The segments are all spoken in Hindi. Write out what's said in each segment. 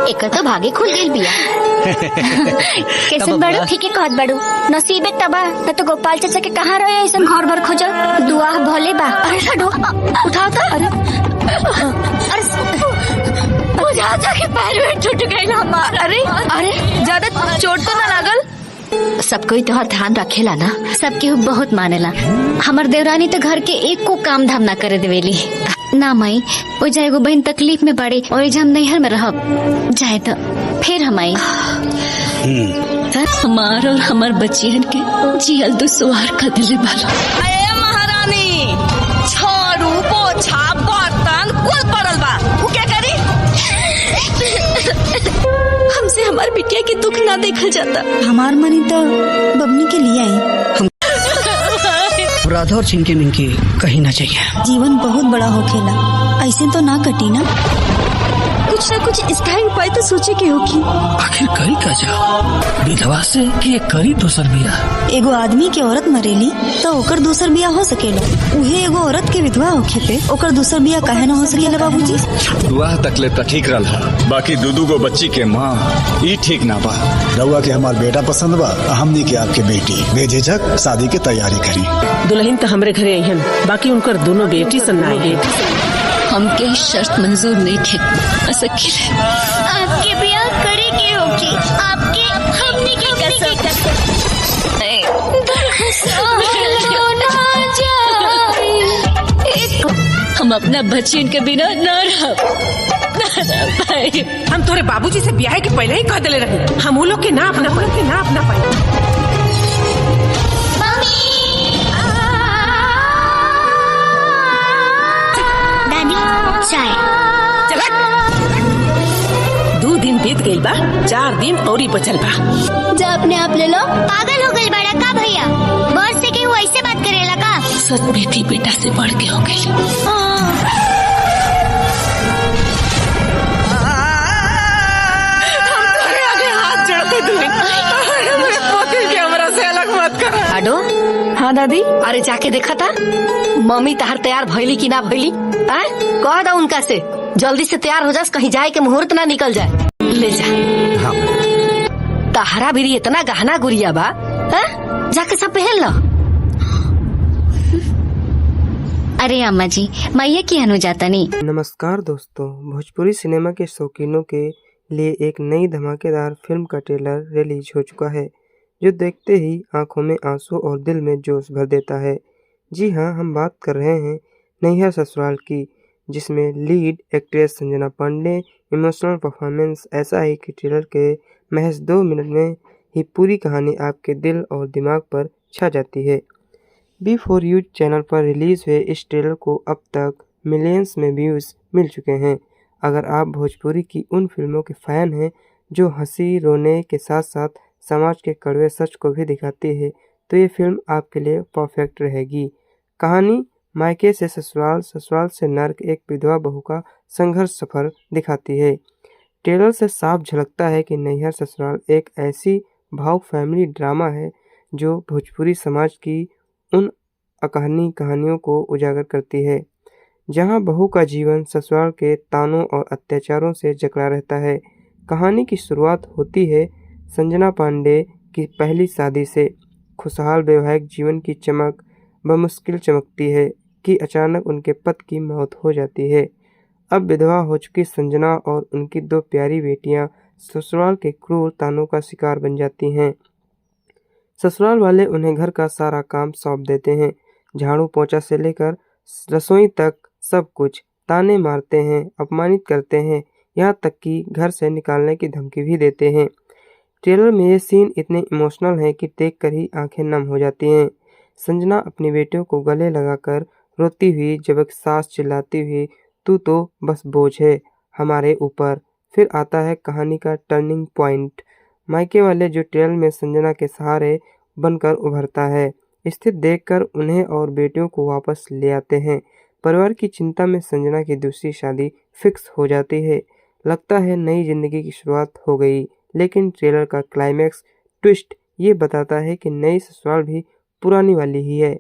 एक तो भागे खुल गई बिया। कैसे बड़ू ठीक है कहत बड़ू नसीबे तबा न तो गोपाल चाचा के कहाँ रहे ऐसा घर भर खोजल दुआ भले बा। अरे छड़ो उठाओ तो। अरे चाचा के पैर में टूट गई हमार। अरे अरे ज्यादा चोट तो ना लागल। सब कोई तोहर ध्यान रखेला ना, सबके बहुत मानेला। हमार देवरानी तो घर के एक को काम धाम ना करे देवेली ना माई। वो जाए गो बहन तकलीफ में पड़े और हम नैहर में रह जाए तो फिर हम आई हमार और हमार बच्चियन के जियल दुसवार कर दिले बाला। अरे महारानी झाड़ू पोछा बर्तन कुल पड़ल बा, वो क्या करी? हमसे हमार बिटिया के दुख ना देखा जाता। हमार मनी तो बबनी के लिए आई। राधा और चिंकी मिंकी कहीं ना चाहिए। जीवन बहुत बड़ा होखेला, ऐसे तो ना कटी ना। कुछ ना कुछ स्थायी उपाय तो सोचे के होगी। आखिर करी का जा विधवा से कि करी दूसर बियाह। एगो आदमी के औरत मरेली तो ओकर दूसर बियाह हो सकेला, उहे एगो औरत के विधवा होखे पे ओकर दूसर बियाह काहे ना हो सकेला बाबूजी? दुआ तकले तो ठीक रहा, बाकी दूदू को बच्ची के माँ ई ठीक ना बा। रउआ के हमार बेटा पसंद बा, हमनी के आपके बेटी बेझिझक शादी की तैयारी करी। दुल्हन तो हमरे घरे आई हैं, बाकी उनकर दोनों बेटी सन्नाई। हमके शर्त मंजूर नहीं थे। आपके ब्याह करे के होगी, आपके हमने की कसम। हम अपना बच्ची के बिना न रह पाए। हम तोरे बाबूजी से ब्याह के पहले ही कह दिले रहे, हम वो लोग के ना अपना पाए। दो दिन बीत गई बा, 4 दिन और ही बचल बा। जा अपने आप ले लो। पागल हो गई बड़ा का भैया? बॉस से के वो ऐसे बात करेला का? सच बेटी बेटा से बढ़ के हो गई। हम तुम्हारे आगे हाथ जोड़ते दुल्हन के हमरा से अलग मत कर। आडो हाँ दादी। अरे जाके देखा था मम्मी तहार तैयार भइली की ना भइली? कह दो उनका से जल्दी से तैयार हो जास, कहीं जाए के मुहूर्त ना निकल जाए। ले जा। हाँ। तहरा भी इतना गहना गुड़िया बा, जाके सब पहन लो। अरे अम्मा जी मैया की अनु जाता नहीं। नमस्कार दोस्तों, भोजपुरी सिनेमा के शौकीनों के लिए एक नई धमाकेदार फिल्म का ट्रेलर रिलीज हो चुका है, जो देखते ही आंखों में आंसू और दिल में जोश भर देता है। जी हाँ, हम बात कर रहे हैं नैहर ससुराल की, जिसमें lead actress Sanjana Pandey emotional performance ऐसा है कि ट्रेलर के महज 2 मिनट में ही पूरी कहानी आपके दिल और दिमाग पर छा जाती है। B4U चैनल पर रिलीज़ हुए इस ट्रेलर को अब तक मिलियंस में व्यूज़ मिल चुके हैं। अगर आप भोजपुरी की उन फिल्मों के फ़ैन हैं जो हंसी रोने के साथ साथ समाज के कड़वे सच को भी दिखाती है, तो ये फिल्म आपके लिए परफेक्ट रहेगी। कहानी मायके से ससुराल, ससुराल से नर्क, एक विधवा बहू का संघर्ष सफर दिखाती है। ट्रेलर से साफ झलकता है कि नैहर ससुराल एक ऐसी भावुक फैमिली ड्रामा है जो भोजपुरी समाज की उन अकहानी कहानियों को उजागर करती है, जहां बहू का जीवन ससुराल के तानों और अत्याचारों से जकड़ा रहता है। कहानी की शुरुआत होती है संजना पांडे की पहली शादी से। खुशहाल वैवाहिक जीवन की चमक बमुश्किल चमकती है कि अचानक उनके पति की मौत हो जाती है। अब विधवा हो चुकी संजना और उनकी 2 प्यारी बेटियां ससुराल के क्रूर तानों का शिकार बन जाती हैं। ससुराल वाले उन्हें घर का सारा काम सौंप देते हैं, झाड़ू पोंछा से लेकर रसोई तक सब कुछ। ताने मारते हैं, अपमानित करते हैं, यहाँ तक कि घर से निकालने की धमकी भी देते हैं। ट्रेलर में ये सीन इतने इमोशनल हैं कि देखकर ही आंखें नम हो जाती हैं। संजना अपनी बेटियों को गले लगाकर रोती हुई, जब एक सास चिल्लाती हुई, तू तो बस बोझ है हमारे ऊपर। फिर आता है कहानी का टर्निंग पॉइंट, मायके वाले जो ट्रेलर में संजना के सहारे बनकर उभरता है। स्थिति देखकर उन्हें और बेटियों को वापस ले आते हैं। परिवार की चिंता में संजना की दूसरी शादी फिक्स हो जाती है। लगता है नई जिंदगी की शुरुआत हो गई, लेकिन ट्रेलर का क्लाइमैक्स ट्विस्ट ये बताता है कि नई ससुराल भी पुरानी वाली ही है।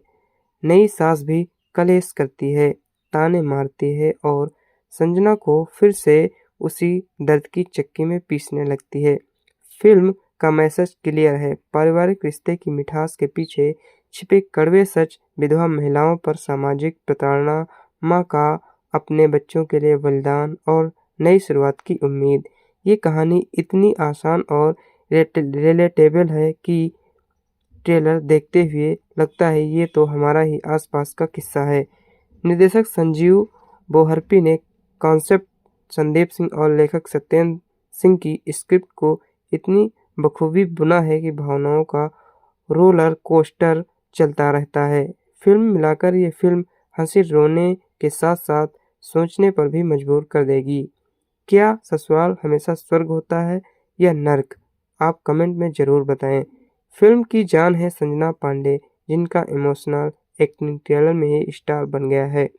नई सास भी कलेश करती है, ताने मारती है और संजना को फिर से उसी दर्द की चक्की में पीसने लगती है। फिल्म का मैसेज क्लियर है, पारिवारिक रिश्ते की मिठास के पीछे छिपे कड़वे सच, विधवा महिलाओं पर सामाजिक प्रताड़ना, माँ का अपने बच्चों के लिए बलिदान और नई शुरुआत की उम्मीद। ये कहानी इतनी आसान और रिलेटेबल है कि ट्रेलर देखते हुए लगता है ये तो हमारा ही आसपास का किस्सा है। निर्देशक संजीव बोहरपी ने कॉन्सेप्ट संदीप सिंह और लेखक सत्येंद्र सिंह की स्क्रिप्ट को इतनी बखूबी बुना है कि भावनाओं का रोलर कोस्टर चलता रहता है। फिल्म मिलाकर ये फिल्म हंसी रोने के साथ साथ सोचने पर भी मजबूर कर देगी। क्या ससुराल हमेशा स्वर्ग होता है या नर्क? आप कमेंट में ज़रूर बताएं। फिल्म की जान है संजना पांडे, जिनका इमोशनल एक्टिंग ट्रेलर में ही स्टार बन गया है।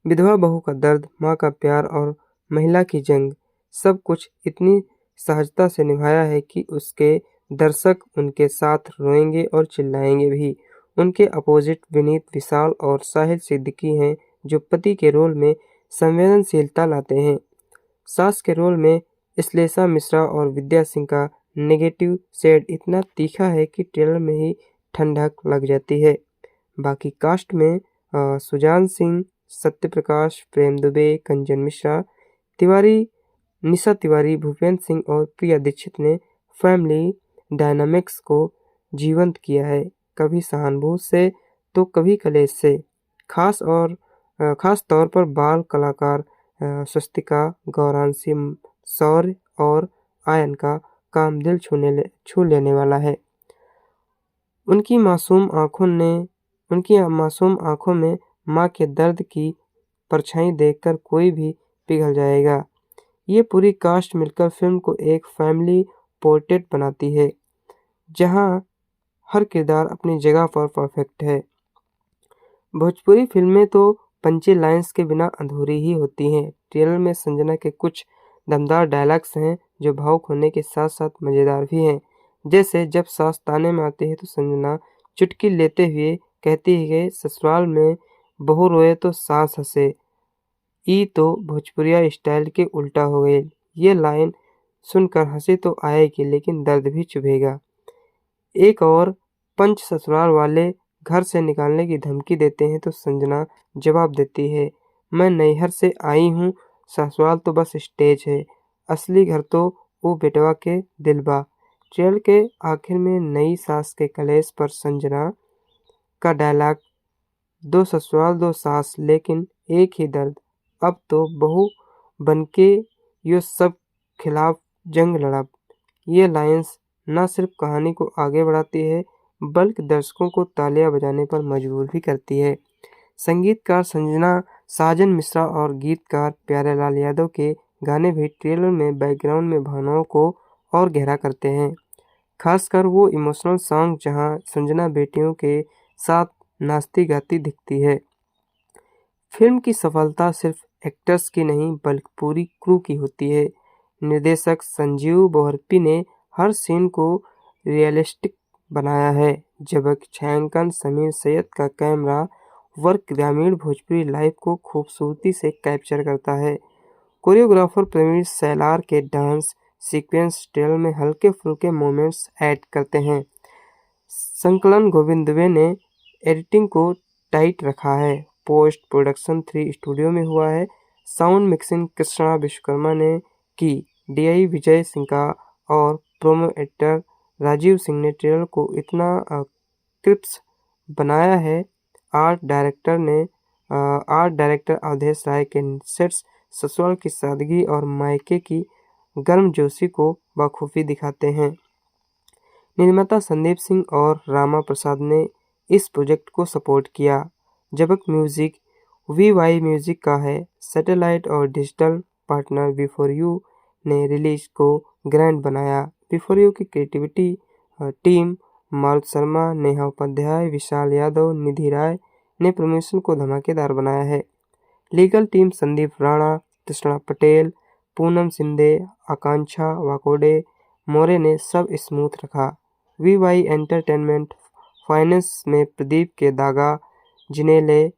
विधवा बहू का दर्द, माँ का प्यार और महिला की जंग, सब कुछ इतनी सहजता से निभाया है कि उसके दर्शक उनके साथ रोएंगे और चिल्लाएंगे भी। उनके अपोजिट विनीत विशाल और साहिल सिद्दीकी हैं, जो पति के रोल में संवेदनशीलता लाते हैं। सास के रोल में श्लेषा मिश्रा और विद्या सिंह का नेगेटिव शेड इतना तीखा है कि ट्रेलर में ही ठंडक लग जाती है। बाकी कास्ट में सुजान सिंह, सत्य प्रकाश, प्रेम दुबे, कंचन मिश्रा तिवारी, निशा तिवारी, भूपेंद्र सिंह और प्रिया दीक्षित ने फैमिली डायनामिक्स को जीवंत किया है, कभी सहानुभूति से तो कभी कलेश से। खास तौर पर बाल कलाकार स्वस्तिका, गौरांशी, शौर्य और आयन का काम दिल छू लेने वाला है। उनकी मासूम आंखों में माँ के दर्द की परछाई देखकर कोई भी पिघल जाएगा। ये पूरी कास्ट मिलकर फिल्म को एक फैमिली पोर्ट्रेट बनाती है, जहां हर किरदार अपनी जगह पर परफेक्ट है। भोजपुरी फिल्में तो पंची लाइंस के बिना अधूरी ही होती हैं। ट्रेलर में संजना के कुछ दमदार डायलॉग्स हैं जो भावुक होने के साथ साथ मज़ेदार भी हैं। जैसे जब सास ताने में आती है तो संजना चुटकी लेते हुए कहती है कि ससुराल में बहू रोए तो सास हंसे, ई तो भोजपुरिया स्टाइल के उल्टा हो गए। ये लाइन सुनकर हंसी तो आएगी लेकिन दर्द भी चुभेगा। एक और पंच ससुराल वाले घर से निकालने की धमकी देते हैं तो संजना जवाब देती है, मैं नैहर से आई हूँ, ससुराल तो बस स्टेज है, असली घर तो वो बेटवा के दिलबा। ट्रेलर के आखिर में नई सास के कलेश पर संजना का डायलॉग, दो ससुराल दो सास लेकिन एक ही दर्द, अब तो बहू बनके यो सब खिलाफ जंग लड़ब। ये लाइंस न सिर्फ कहानी को आगे बढ़ाती है बल्कि दर्शकों को तालियां बजाने पर मजबूर भी करती है। संगीतकार संजना साजन मिश्रा और गीतकार प्यारेलाल यादव के गाने भी ट्रेलर में बैकग्राउंड में भावनाओं को और गहरा करते हैं। खासकर वो इमोशनल सॉन्ग जहां संजना बेटियों के साथ नाचती गाती दिखती है। फिल्म की सफलता सिर्फ एक्टर्स की नहीं बल्कि पूरी क्रू की होती है। निर्देशक संजीव बोहरपी ने हर सीन को रियलिस्टिक बनाया है, जबकि छायांकन समीर सैयद का कैमरा वर्क ग्रामीण भोजपुरी लाइफ को खूबसूरती से कैप्चर करता है। कोरियोग्राफर प्रवीण सैलार के डांस सीक्वेंस ट्रेलर में हल्के फुल्के मोमेंट्स ऐड करते हैं। संकलन गोविंद दुबे ने एडिटिंग को टाइट रखा है। पोस्ट प्रोडक्शन 3 स्टूडियो में हुआ है। साउंड मिक्सिंग कृष्णा विश्वकर्मा ने की। डीआई विजय सिंह का और प्रोमो एडिटर राजीव सिंह ने ट्रेलर को इतना क्रिप्स बनाया है। आर्ट डायरेक्टर अवधेश राय के सेट्स ससुराल की सादगी और मायके की गर्मजोशी को बखूबी दिखाते हैं। निर्माता संदीप सिंह और रामा प्रसाद ने इस प्रोजेक्ट को सपोर्ट किया, जबकि म्यूजिक VY म्यूजिक का है। सैटेलाइट और डिजिटल पार्टनर बिफोर यू ने रिलीज को ग्रैंड बनाया। बिफोर यू की क्रिएटिविटी टीम मारुत शर्मा, नेहा उपाध्याय, विशाल यादव, निधि राय ने प्रमोशन को धमाकेदार बनाया है। लीगल टीम संदीप राणा, कृष्णा पटेल, पूनम सिंधे, आकांक्षा वाकोडे मोरे ने सब स्मूथ रखा। VY एंटरटेनमेंट फाइनेंस में प्रदीप के दागा, जिनेले,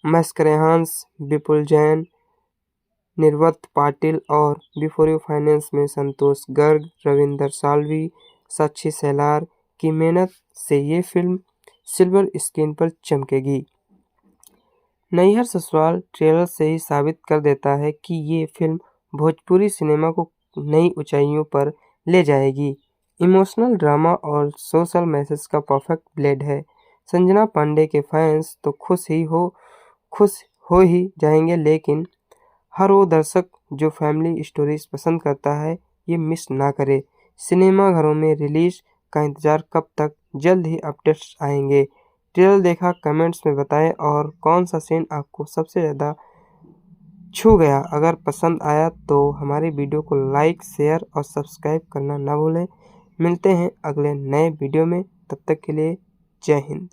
मस्करेहांस, विपुल जैन, निर्वत पाटिल और बिफोर यू फाइनेंस में संतोष गर्ग, रविंदर साल्वी, साक्षी सेलार की मेहनत से ये फिल्म सिल्वर स्क्रीन पर चमकेगी। नैहर ससुराल ट्रेलर से ही साबित कर देता है कि ये फिल्म भोजपुरी सिनेमा को नई ऊंचाइयों पर ले जाएगी। इमोशनल ड्रामा और सोशल मैसेज का परफेक्ट ब्लेंड है। संजना पांडे के फैंस तो खुश हो ही जाएंगे, लेकिन हर वो दर्शक जो फैमिली स्टोरीज पसंद करता है ये मिस ना करे। सिनेमा घरों में रिलीज का इंतजार कब तक? जल्द ही अपडेट्स आएंगे। ट्रेलर देखा कमेंट्स में बताएं और कौन सा सीन आपको सबसे ज़्यादा छू गया। अगर पसंद आया तो हमारे वीडियो को लाइक, शेयर और सब्सक्राइब करना ना भूलें। मिलते हैं अगले नए वीडियो में, तब तक के लिए जय हिंद।